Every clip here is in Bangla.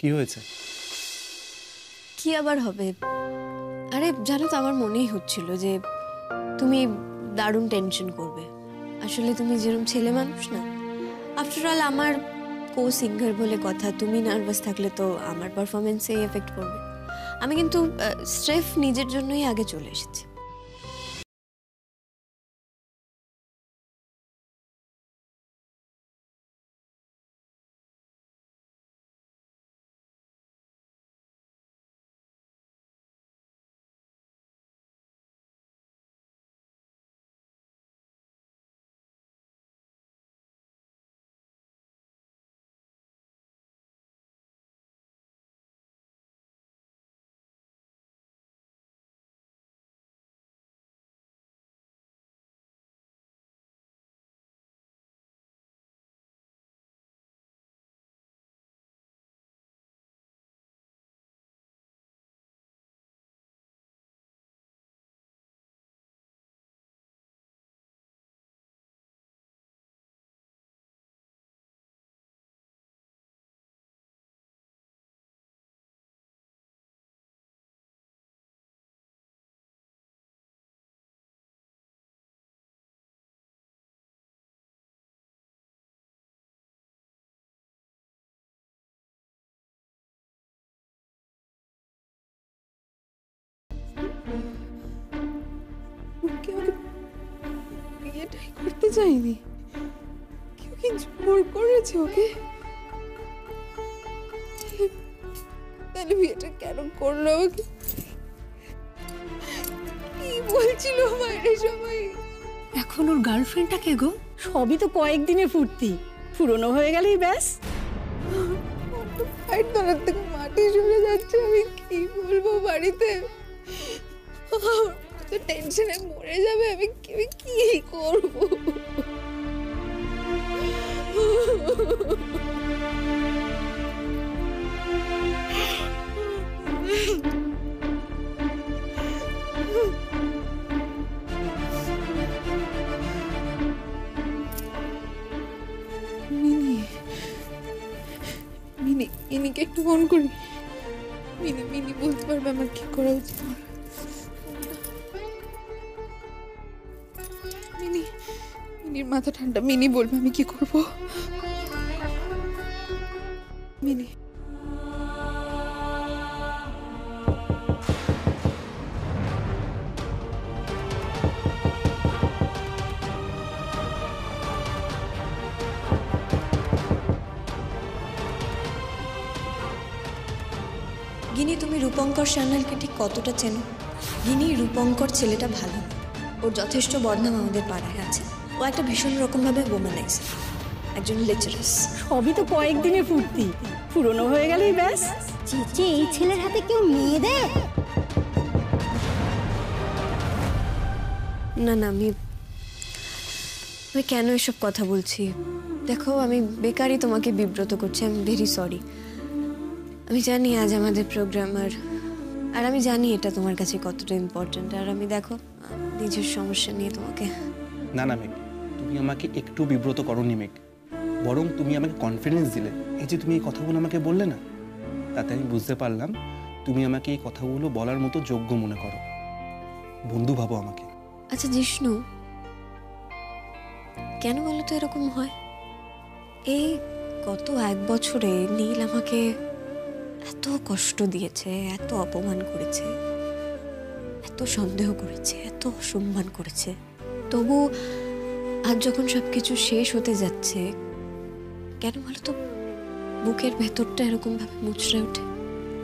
কি হয়েছে? কি আবার হবে? আরে জানো তো, আমার মনেই হচ্ছিল যে তুমি দারুণ টেনশন করবে। আসলে তুমি যেরকম ছেলে মানুষ না, আফটার অল আমার কো সিঙ্গার বলে কথা, তুমি নার্ভাস থাকলে তো আমার পারফরমেন্সে এফেক্ট পড়বে। আমি কিন্তু স্রেফ নিজের জন্যই আগে চলে এসেছি। বিয়েটাই করতে চাইনি, কেউ কি জোর করেছে ওকে? তাহলে বিয়েটা কেন করলো ওকে? কি বলছিল বাইরে সবাই? এখন ওর গার্লফ্রেন্ডটা কে গো? সবই তো কয়েকদিনের ফুর্তি, পুরনো হয়ে গেলেই ব্যাস। পায়ের তলার থেকে মাটি সরে যাচ্ছে, আমি কি বলবো বাড়িতে? তো টেনশনে মরে যাবে, আমি কি করবো? মিনিকে একটু ফোন করি। মিনি বলতে পারবে আমার কি করা উচিত। মিনির মাথা ঠান্ডা, মিনি বলবে আমি কি করব। মিনি গিনি, তুমি রূপঙ্কর সান্যালকে ঠিক কতটা চেনো? গিনি, রূপঙ্কর ছেলেটা ভালো, ওর যথেষ্ট বদনাম আমাদের পাড়ায় আছে। ও একটা ভীষণ রকমভাবে ওম্যানাইজ, একজন লেচারাস। সবই তো কয়েকদিনের ফুর্তি, পুরনো হয়ে গেলেই ব্যাস। চিচি, এই ছেলের হাতে কেউ মেয়ে দেয়? না না, আমি কেন এসব কথা বলছি? দেখো, আমি বেকারই তোমাকে বিব্রত করছি। I am very sorry. আমি জানি আজ আমাদের প্রোগ্রাম, আর আমি জানি এটা তোমার কাছে কতটা ইম্পর্ট্যান্ট। আর আমি দেখো নিজের সমস্যা নিয়ে তোমাকে... না না মেঘ, তুমি আমাকে একটু বিব্রত করোনি মেঘ, বরং তুমি আমাকে কনফিডেন্স দিলে। এই যে তুমি এই কথাগুলো আমাকে বললে না, তাতে আমি বুঝতে পারলাম তুমি আমাকে এই কথাগুলো বলার মতো যোগ্য মনে করো। বন্ধু ভাবো আমাকে। আচ্ছা জিষ্ণু, কেন বলো তো এরকম হয়? এই গত 1 বছরে নীল আমাকে এত কষ্ট দিয়েছে, এত অপমান করেছে, এত সন্দেহ করেছে, এত অসম্মান করেছে, তবু আজ যখন সবকিছু শেষ হতে যাচ্ছে, কেন বলো তো বুকের ভেতরটা এরকম ভাবে মুচড়ে ওঠে?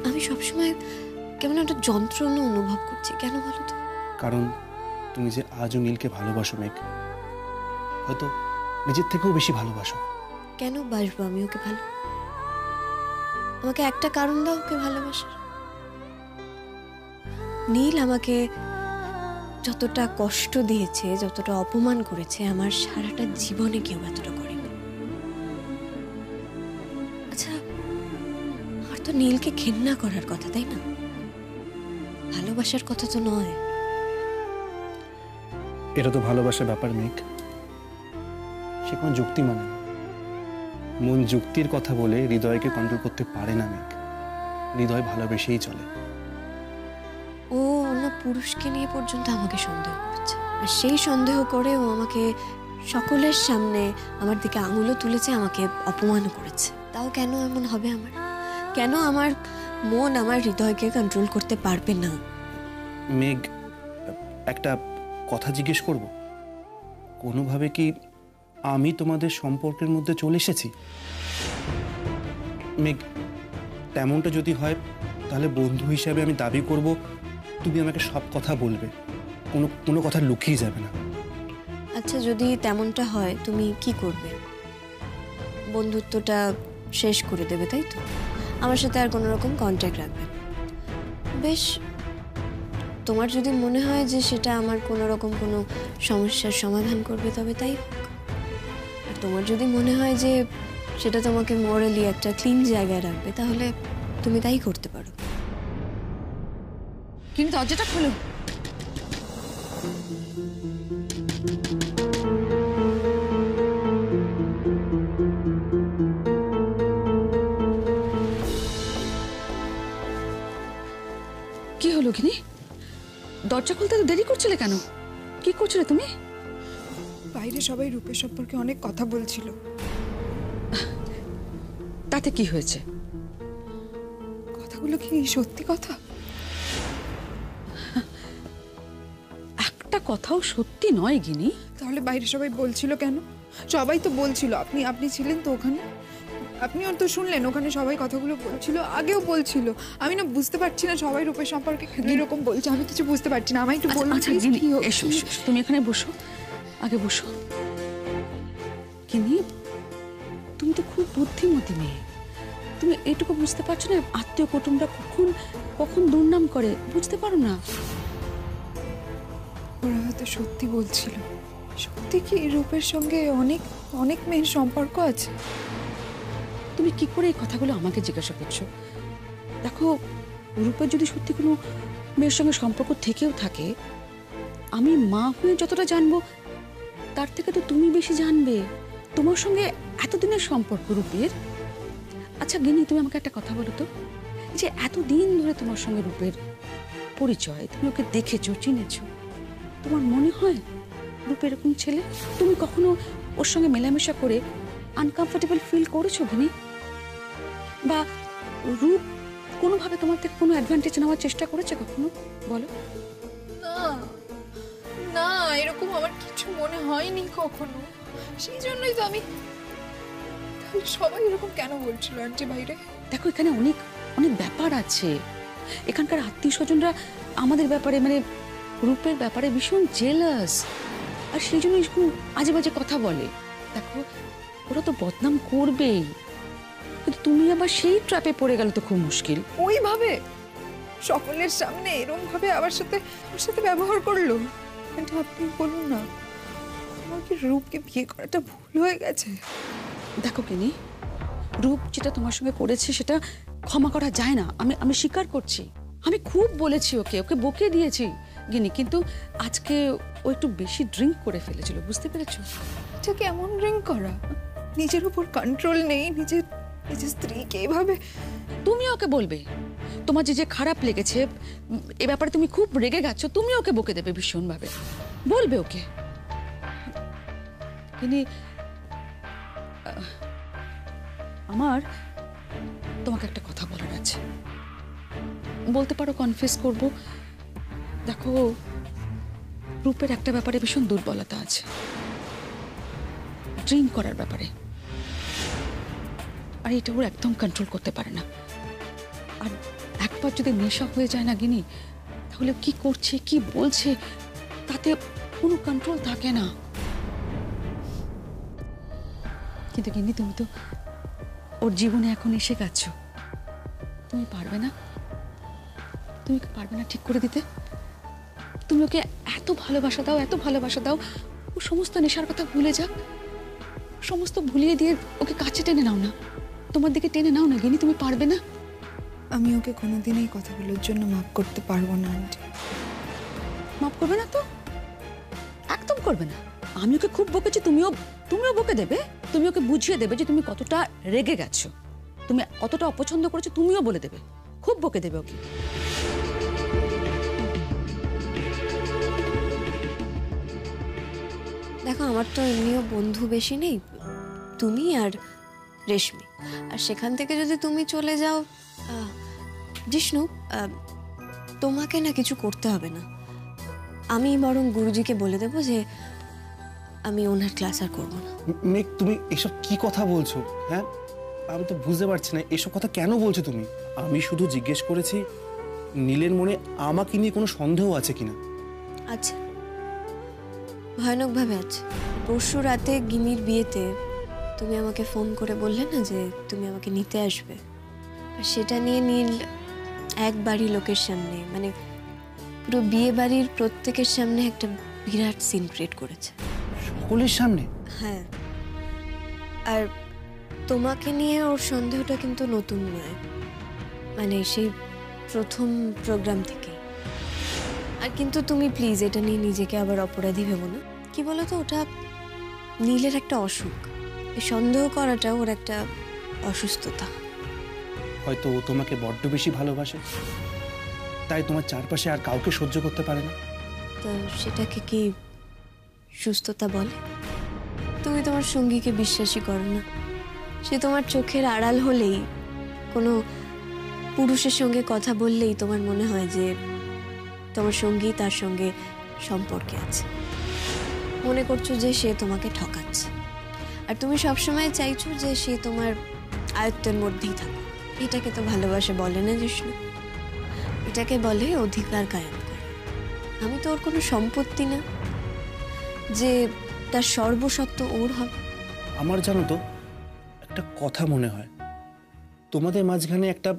আমি সবসময় কেমন একটা যন্ত্রণা অনুভব করছি। কেন বলো তো? কারণ তুমি যে আজও নীলকে ভালোবাসো মেঘ, হয়তো নিজের থেকেও বেশি ভালোবাসো। কেন বাসবো আমি ওকে ভালো? আমাকে একটা কারণ দাও ওকে ভালোবাসার। নীল আমাকে যতটা কষ্ট দিয়েছে, যতটা অপমান করেছে, আমার সারাটা জীবনে কেউ এতটা করেনি। আচ্ছা, আমার তো নীলকে ঘেন্না করার কথা, তাই না? ভালোবাসার কথা তো নয়। এটা তো ভালোবাসার ব্যাপার মেঘ, সে কোনো যুক্তি মানে না। মন যুক্তির কথা বলে হৃদয়কে কন্ট্রোল করতে পারে না মেঘ। হৃদয় ভালোবেসেই চলে। ও অন্য পুরুষকে নিয়ে পর্যন্ত আমাকে সন্দেহ করছে, আর সেই সন্দেহ করে ও আমাকে সকলের সামনে আমার দিকে আঙুলও তুলেছে, আমাকে অপমানও করেছে। তাও কেন এমন হবে? আমার কেন আমার মন আমার হৃদয়কে কন্ট্রোল করতে পারবে না? মেঘ, একটা কথা জিজ্ঞেস করব? কোনোভাবে কি আমি তোমাদের সম্পর্কের মধ্যে চলে এসেছি? মেঘ, তেমনটা যদি হয় তাহলে বন্ধু হিসাবে আমি দাবি করব তুমি আমাকে সব কথা বলবে, কোনো কথা লুকিয়ে যাবে না। আচ্ছা, যদি তেমনটা হয় তুমি কি করবে? বন্ধুত্বটা শেষ করে দেবে, তাই তো? আমার সাথে আর কোনো রকম কন্ট্যাক্ট রাখবে না। বেশ, তোমার যদি মনে হয় যে সেটা আমার কোনো রকম কোনো সমস্যার সমাধান করবে, তবে তাই হোক। আর তোমার যদি মনে হয় যে সেটা তোমাকে মোরালি একটা ক্লিন জায়গায় রাখবে, তাহলে তুমি তাই করতে পারো। কিন্তু দরজাটা খোলো। কি হলো গিনি? দরজা খুলতে তো দেরি করছিলে কেন? কি করছিলে তুমি? বাইরে সবাই রূপের সম্পর্কে অনেক কথা বলছিল। তাতে কি হয়েছে? কথাগুলো কি সত্যি কথা? একটা কথাও সত্যি নয় গিনি। তাহলে বাইরে সবাই বলছিল কেন? সবাই তো বলছিল, আপনি ছিলেন তো ওখানে, আপনিও তো শুনলেন ওখানে সবাই কথাগুলো বলছিল, আগেও বলছিল। আমি না বুঝতে পারছি না সবাই রূপের সম্পর্কে এরকম বলছে, আমি কিছু বুঝতে পারছি না। আমায় একটু বলুন আচ্ছা please, গিনি, কি হচ্ছে? এসো এসো, তুমি এখানে বসো, আগে বসো। গিনি, তুমি তো খুব বুদ্ধিমতী মেয়ে, তুমি এটুকু বুঝতে পারছো না আত্মীয় কুটুমরা কখন কখন দুর্নাম করে? বুঝতে পারো না? ওরা হয়তো সত্যি বলছিল। সত্যি কি রূপের সঙ্গে অনেক অনেক মেয়ের সম্পর্ক আছে? তুমি কি করে এই কথাগুলো আমাকে জিজ্ঞাসা করছো? দেখো, রূপের যদি সত্যি কোনো মেয়ের সঙ্গে সম্পর্ক থেকেও থাকে, আমি মা হয়ে যতটা জানবো তার থেকে তো তুমি বেশি জানবে। তোমার সঙ্গে এতদিনের সম্পর্ক রূপের। আচ্ছা গিনি, তুমি আমাকে একটা কথা বলো তো, যে এতদিন ধরে তোমার সঙ্গে রূপের পরিচয়, তুমি ওকে দেখেছো, চিনেছো, তোমার মনে হয় রূপ এরকম ছেলে? তুমি কখনো ওর সঙ্গে মেলামেশা করে আনকমফোর্টেবল ফিল করেছো গিনি? বা রূপ কোনোভাবে তোমার থেকে কোনো অ্যাডভান্টেজ নেওয়ার চেষ্টা করেছে কখনো? বলো। না না, এরকম আমার কিছু মনে হয়নি কখনো। সেই জন্যই তো আমি, তাহলে সবাই এরকম কেন বলছিল আন্টি বাইরে? দেখো, এখানে অনেক অনেক ব্যাপার আছে। এখানকার আত্মীয় স্বজনরা আমাদের ব্যাপারে, মানে রূপের ব্যাপারে ভীষণ জেলাস, আর সেই জন্য এরকম আজে বাজে কথা বলে। দেখো, ওরা তো বদনাম করবেই, কিন্তু তুমি আবার সেই ট্র্যাপে পড়ে গেলে তো খুব মুশকিল। ওইভাবে সকলের সামনে এরকম ভাবে আমার সাথে ব্যবহার করলো। আন্টি আপনি বলুন না, আমার কি রূপকে বিয়ে করাটা ভুল হয়ে গেছে? দেখো কিনি, রূপ যেটা তোমার সঙ্গে করেছে সেটা ক্ষমা করা যায় না। আমি স্বীকার করছি, আমি খুব বলেছি ওকে, বকে দিয়েছি গিনি, কিন্তু আজকে ও একটু বেশি ড্রিঙ্ক করে ফেলেছিল, বুঝতে পেরেছো? এটা কেমন ড্রিঙ্ক করা? নিজের উপর কন্ট্রোল নেই, নিজের স্ত্রীকে এইভাবে। তুমি ওকে বলবে তোমার যে খারাপ লেগেছে, এ ব্যাপারে তুমি খুব রেগে গেছো, তুমি ওকে বকে দেবে ভীষণ ভাবে, বলবে ওকে। কিন্তু আমার তোমাকে একটা কথা বলার আছে, বলতে পারো, কনফেস করব। দেখো, রূপের একটা ব্যাপারে ভীষণ দুর্বলতা আছে, ড্রিঙ্ক করার ব্যাপারে, আর এটা ওর একদম কন্ট্রোল করতে পারে না। আর একবার যদি নেশা হয়ে যায় না গিনি, তাহলে কি করছে কি বলছে তাতে কোনো কন্ট্রোল থাকে না। কিন্তু গিনি, তুমি তো ওর জীবনে এখন এসে গেছো, তুমি পারবে না? তুমি পারবে না ঠিক করে দিতে? তুমি ওকে এত ভালোবাসা দাও, এত ভালোবাসা দাও, ও সমস্ত নেশার কথা ভুলে যাক, সমস্ত ভুলিয়ে দিয়ে ওকে কাছে টেনে নাও না, তোমার দিকে টেনে নাও না গিনি, তুমি পারবে না? আমি ওকে কোনোদিন এই কথাগুলোর জন্য মাফ করতে পারবো না আন্টি। মাফ করবে না তো? একদম করবে না। আমি ওকে খুব বকেছি, তুমিও বকে দেবে, তুমি ওকে বুঝিয়ে দেবে যে তুমি কতটা রেগে গেছো, তুমি কতটা অপছন্দ করেছো, তুমিও বলে দেবে। খুব বকে দেবে ওকে। দেখো, আমার তো এমনিও বন্ধু বেশি নেই, তুমি আর রেশমি। আর সেখান থেকে যদি তুমি চলে যাও, জিষ্ণু, তোমাকে না কিছু করতে হবে না। আমি বরং গুরুজিকে বলে দেবো যে আমি ওনার ক্লাস আর করবো না। মেঘ, তুমি এসব কি কথা বলছো? হ্যাঁ, আমি তো বুঝতে পারছি না এসব কথা কেন বলছো তুমি। আমি শুধু জিজ্ঞেস করেছি নীলের মনে আমাকে নিয়ে কোনো সন্দেহ আছে কিনা। আচ্ছা, ভয়ানকভাবে আছে। পরশু রাতে গিনির বিয়েতে তুমি আমাকে ফোন করে বললে না যে তুমি আমাকে নিতে আসবে, আর সেটা নিয়ে নীল এক বাড়ি লোকের সামনে, মানে পুরো বিয়ে বাড়ির প্রত্যেকের সামনে একটা বিরাট সিন ক্রিয়েট করেছে। সকলের সামনে? হ্যাঁ, আর তোমাকে নিয়ে ওর সন্দেহটা কিন্তু নতুন নয়, মানে সেই প্রথম প্রোগ্রাম থেকে। আর কিন্তু তুমি প্লিজ এটা নিয়ে নিজেকে আবার অপরাধী ভেবো না। কি বলো তো, ওটা নীলের একটা অসুখ। এই সন্দেহ করাটা ওর একটা অসুস্থতা। হয়তো ও তোমাকে বড্ড বেশি ভালোবাসে, তাই তোমার চারপাশে আর কাউকে সহ্য করতে পারে না। তো সেটাকে কি সুস্থতা বলে? তুমি তোমার সঙ্গীকে বিশ্বাসই করো না। সে তোমার চোখের আড়াল হলেই, কোনো পুরুষের সঙ্গে কথা বললেই তোমার মনে হয় যে তোমার সঙ্গী তার সঙ্গে সম্পর্কে আছে। মনে করছো যে সে তোমাকে ঠকাচ্ছে, আর তুমি সবসময় চাইছো যে সে তোমার আয়ত্তের মধ্যেই থাকে। এটাকে তো ভালোবাসা বলে না জিষ্ণু, এটাকে বলে অধিকার কায়েম করা। আমি তো ওর কোনো সম্পত্তি না যে তার সর্বসত্ব ওর হবে। আমার জানো তো একটা কথা মনে হয়, তোমাদের মাঝখানে একটা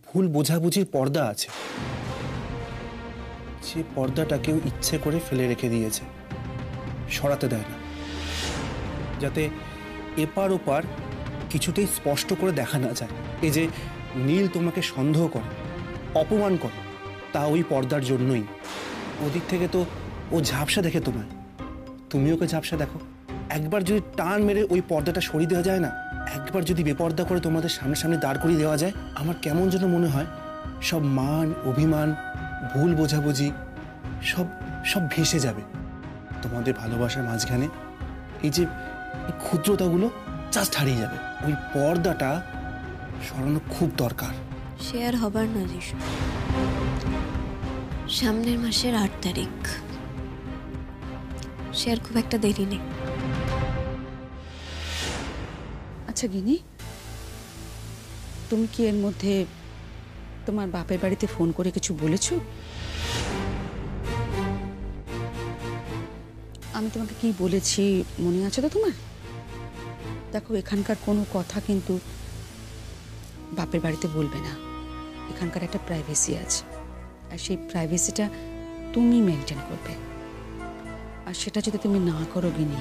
ভুল বোঝাবুঝির পর্দা আছে। যে পর্দাটা কেউ ইচ্ছে করে ফেলে রেখে দিয়েছে, সরাতে দেয় না, যাতে এপার ওপার কিছুতেই স্পষ্ট করে দেখা না যায়। এই যে নীল তোমাকে সন্দেহ করে, অপমান করে, তা ওই পর্দার জন্যই। ওদিক থেকে তো ও ঝাপসা দেখে তোমায়, তুমি ওকে ঝাপসা দেখো। একবার যদি টান মেরে ওই পর্দাটা সরিয়ে দেওয়া যায় না, একবার যদি বেপর্দা করে তোমাদের সামনে দাঁড় করিয়ে দেওয়া যায়, আমার কেমন যেন মনে হয় সব মান অভিমান ভুল বোঝাবুঝি সব সব ভেসে যাবে। তোমাদের ভালোবাসার মাঝখানে এই যে ক্ষুদ্রতাগুলো জাস্ট হারিয়ে যাবে। ওই পর্দাটা সরানো খুব দরকার। সে আর হবার না জিষ্ণু। সামনের মাসের 8 তারিখ, সে আর খুব একটা দেরি নেই। আচ্ছা গিনি, তুমি কি এর মধ্যে তোমার বাপের বাড়িতে ফোন করে কিছু বলেছো? আমি তোমাকে কি বলেছি মনে আছে তো তোমার? দেখো, এখানকার কোনো কথা কিন্তু বাপের বাড়িতে বলবে না। এখানকার একটা প্রাইভেসি আছে, আর সেই প্রাইভেসিটা তুমি মেনটেন করবে। আর সেটা যদি তুমি না করো গিনি,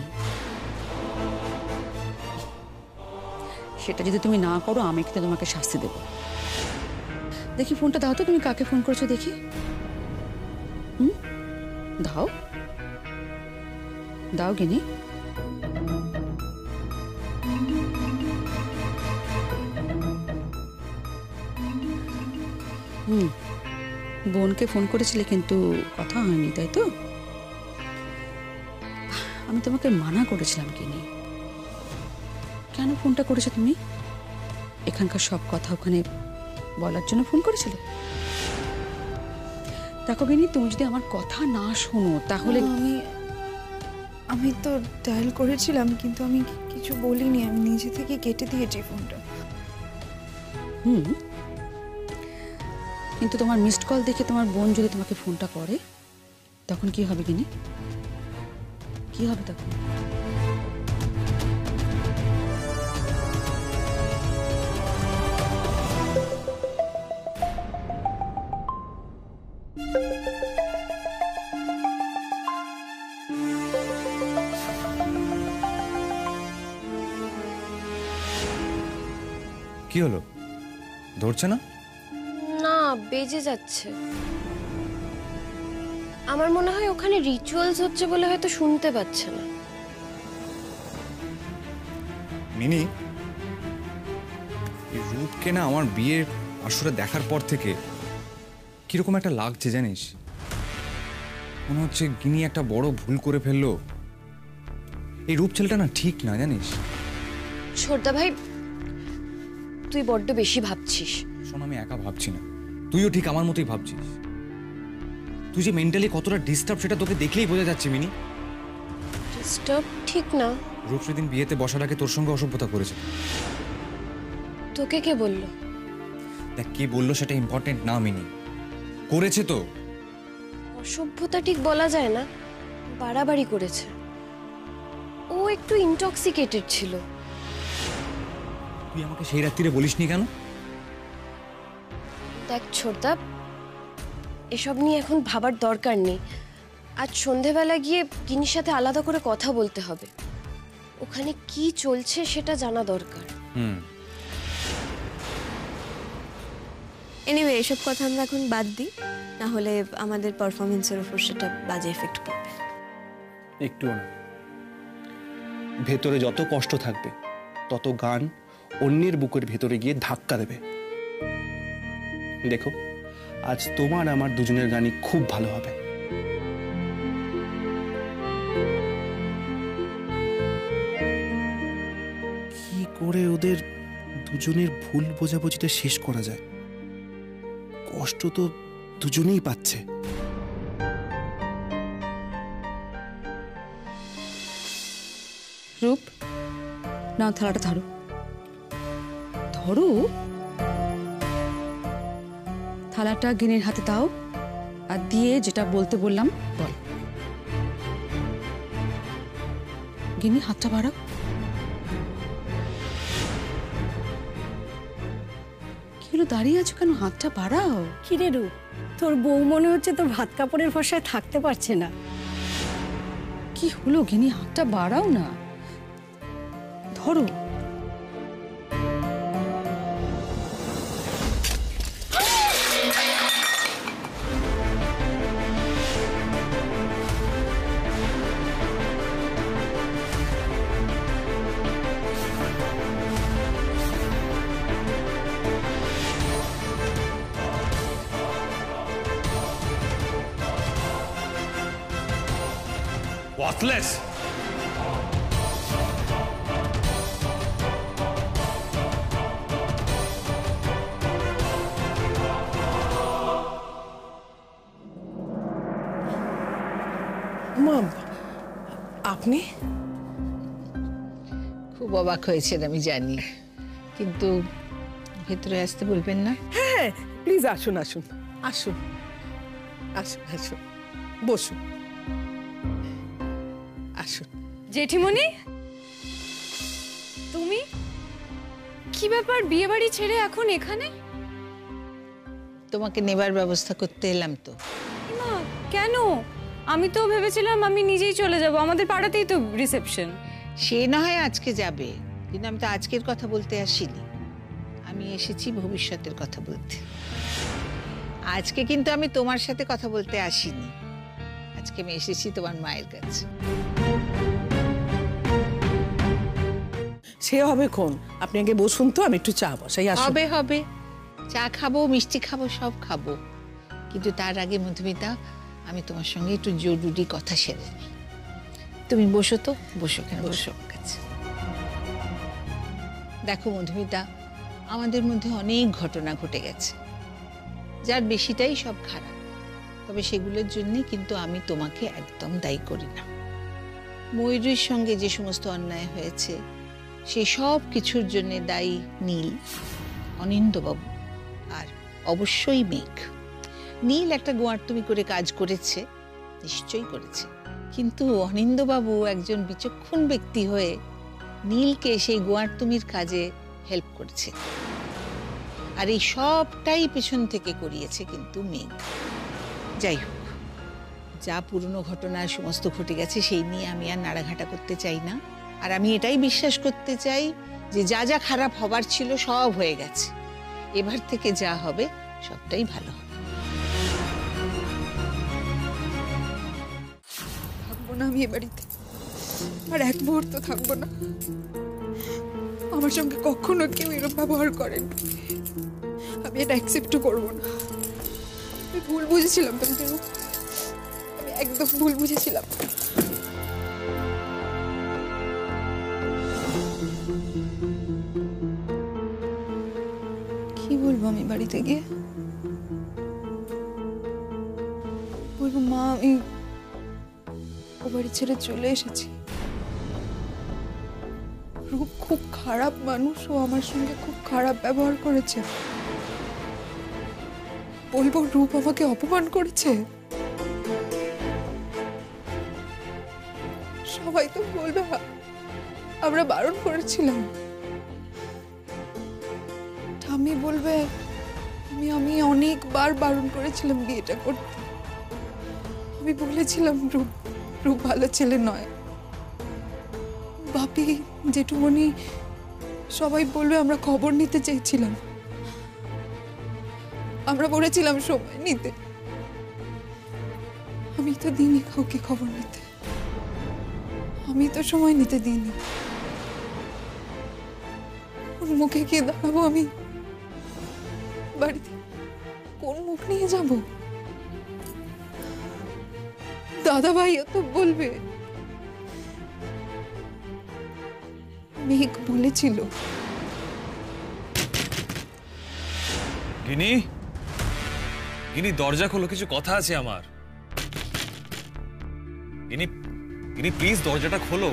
সেটা যদি তুমি না করো, আমি কিন্তু তোমাকে শাস্তি দেব। দেখি ফোনটা দাও তো, তুমি কাকে ফোন করেছো দেখি। দাও দাও গিনি। বোনকে ফোন করেছিলে কিন্তু কথা হয়নি, তাই তো? আমি তোমাকে মানা করেছিলাম গিনি। কেন ফোনটা করেছো তুমি? এখানকার সব কথা ওখানে বলার জন্য ফোন করেছিলে? দেখো গিনি, তুমি যদি আমার কথা না শোনো তাহলে আমি তো ডায়াল করেছিলাম, কিন্তু আমি কিছু বলিনি। আমি নিজে থেকে কেটে দিয়েছি ফোনটা। কিন্তু তোমার মিসড কল দেখে তোমার বোন যদি তোমাকে ফোনটা করে, তখন কি হবে গিনি? কি হবে তখন? কি হলো, ধরছে না? না, বেজে যাচ্ছে। আমার মনে হয় ওখানে রিচুয়ালস হচ্ছে বলে হয়তো শুনতে পাচ্ছে না। মিনি, এই রূপকে না আমার বিয়ের আসলে দেখার পর থেকে কিরকম একটা লাগছে জানিস, মনে হচ্ছে গিনি একটা বড় ভুল করে ফেললো। এই রূপ ছেলেটা না ঠিক না, জানিস। ছোটদা ভাই, তুই বড্ড বেশি ভাবছিস। শোন, আমি একা ভাবছি না, তুইও ঠিক আমার মতোই ভাবছিস। তুই যে মেন্টালি কতটা ডিস্টার্ব সেটা তোকে দেখলেই বোঝা যাচ্ছে মিনি। ডিস্টার্ব ঠিক না। রূপ সেদিন বিয়েতে বসার আগে তোর সঙ্গে অসভ্যতা করেছে। তোকে কে বললো? দেখ, কে বললো সেটা ইম্পর্টেন্ট না মিনি, করেছে তো। অসভ্যতা ঠিক বলা যায় না, বাড়াবাড়ি করেছে। ও একটু ইনটক্সিকেটেড ছিল। তুই আমাকে সেই রাত্রিরে বলিসনি কেন? দেখ ছোটদা, এসব নিয়ে এখন ভাবার দরকার নেই। আজ সন্ধেবেলা গিয়ে গিনির সাথে আলাদা করে কথা বলতে হবে। ওখানে কি চলছে সেটা জানা দরকার। এনিওয়ে, এসব কথা আমরা এখন বাদ দিই, না হলে আমাদের পারফরমেন্সের উপর সেটা বাজে এফেক্ট পড়বে। একটুও না। ভেতরে যত কষ্ট থাকবে তত গান অন্যের বুকের ভেতরে গিয়ে ধাক্কা দেবে। দেখো, আজ তোমার আমার দুজনের গানই খুব ভালো হবে। কি করে ওদের দুজনের ভুল বোঝাবুঝিটা শেষ করা যায়? কষ্ট তো দুজনেই পাচ্ছে। রূপ, নাও থালাটা ধরো। ধরো, থালাটা গিনির হাতে দাও, আর দিয়ে যেটা বলতে বললাম বল। গিনি, হাতটা বাড়াও। কি হলো, দাঁড়িয়ে আছো কেন? হাতটা বাড়াও। কিরে রূপ, তোর বউ মনে হচ্ছে তোর ভাত কাপড়ের ভরসায় থাকতে পারছে না। কি হলো গিনি, হাতটা বাড়াও না। ধরো। Worthless! মা, আপনি? খুব অবাক হয়েছেন আমি জানি, কিন্তু ভেতরে আসতে বলবেন না? হ্যাঁ, প্লিজ আসুন আসুন আসুন আসুন আসুন, বসুন, আসুন। জেঠিমণি, তুমি কি ব্যাপার, বিয়ে বাড়ি ছেড়ে এখন এখানে? তোমাকে নেবার ব্যবস্থা করতে এলাম তো। না, কেন? আমি তো ভেবেছিলাম আমি নিজেই চলে যাব, আমাদের পাড়াতেই তো রিসেপশন। সে না হয় আজকে যাবে, কিন্তু আমি তো আজকের কথা বলতে আসিনি, আমি এসেছি ভবিষ্যতের কথা বলতে। আজকে কিন্তু আমি তোমার সাথে কথা বলতে আসিনি, আজকে আমি এসেছি তোমার মায়ের কাছে। সে হবে কোন, আপনি আগে বসুন তো, আমি একটু চা বসাই। আসুন। হবে হবে, চা খাবো, মিষ্টি খাবো, সব খাবো, কিন্তু তার আগে মধুমিতা, আমি তোমার সঙ্গে একটু জরুরি কথা সেরে নিই। তুমি বসো তো, বসো, কেন বসো কাছে। দেখো মধুমিতা, আমাদের মধ্যে অনেক ঘটনা ঘটে গেছে, যার বেশিটাই সব খারাপ, তবে সেগুলোর জন্য কিন্তু আমি তোমাকে একদম দায়ী করি না। ময়ূরীর সঙ্গে যে সমস্ত অন্যায় হয়েছে সেই সব কিছুর জন্য দায়ী নীল, অনিন্দবাবু, আর অবশ্যই মেঘ। নীল একটা গোয়ার্তুমি করে কাজ করেছে, নিশ্চয়ই করেছে, কিন্তু অনিন্দবাবু একজন বিচক্ষণ ব্যক্তি হয়ে নীলকে সেই গোয়ার্তুমির কাজে হেল্প করেছে, আর এই সবটাই পেছন থেকে করিয়েছে কিন্তু মেঘ। যাই হোক, যা পুরনো ঘটনা সমস্ত ঘটে গেছে সেই নিয়ে আমি আর নাড়াঘাটা করতে চাই না, আর আমি এটাই বিশ্বাস করতে চাই যে যা যা খারাপ হবার ছিল সব হয়ে গেছে, এবার থেকে যা হবে সবটাই ভালো হবে। থাকবো না আমি এ বাড়িতে, আর এক মুহূর্ত থাকবো না। আমার সঙ্গে কখনো কেউ এরকম ব্যবহার করেন, আমি আমি এটা অ্যাকসেপ্টও করবো না। আমি ভুল বুঝেছিলাম তোমাকে, আমি একদম ভুল বুঝেছিলাম। কি বলবো আমি বাড়িতে গিয়ে? বলবো মা আমি ও বাড়ি ছেড়ে চলে এসেছি। রূপ খুব খারাপ মানুষ, ও আমার সঙ্গে খুব খারাপ ব্যবহার করেছে। বলবো রূপ আমাকে অপমান করেছে। সবাই তো বলবে আমরা বারণ করেছিলাম। ঠাম্মি বলবে আমি অনেকবার বারণ করেছিলাম বিয়েটা করতে। আমি বলেছিলাম রূপ ভালো ছেলে নয়। বাপি জেঠুমনি সবাই বলবে আমরা খবর নিতে চেয়েছিলাম। আমরা বলেছিলাম সময় নিতে, আমি তো দিইনি কাউকে খবর নিতে। আমি তো সময় নিতে দিইনি। কোন মুখে গিয়ে দাঁড়াবো আমি বাড়িতে? কোন মুখ নিয়ে যাব? দাদা ভাইও তো বলবে। মেঘ বলেছিল গিনি, গিনি দরজা খোলো, কিছু কথা আছে আমার। গিনি, গিনি প্লিজ দরজাটা খোলো।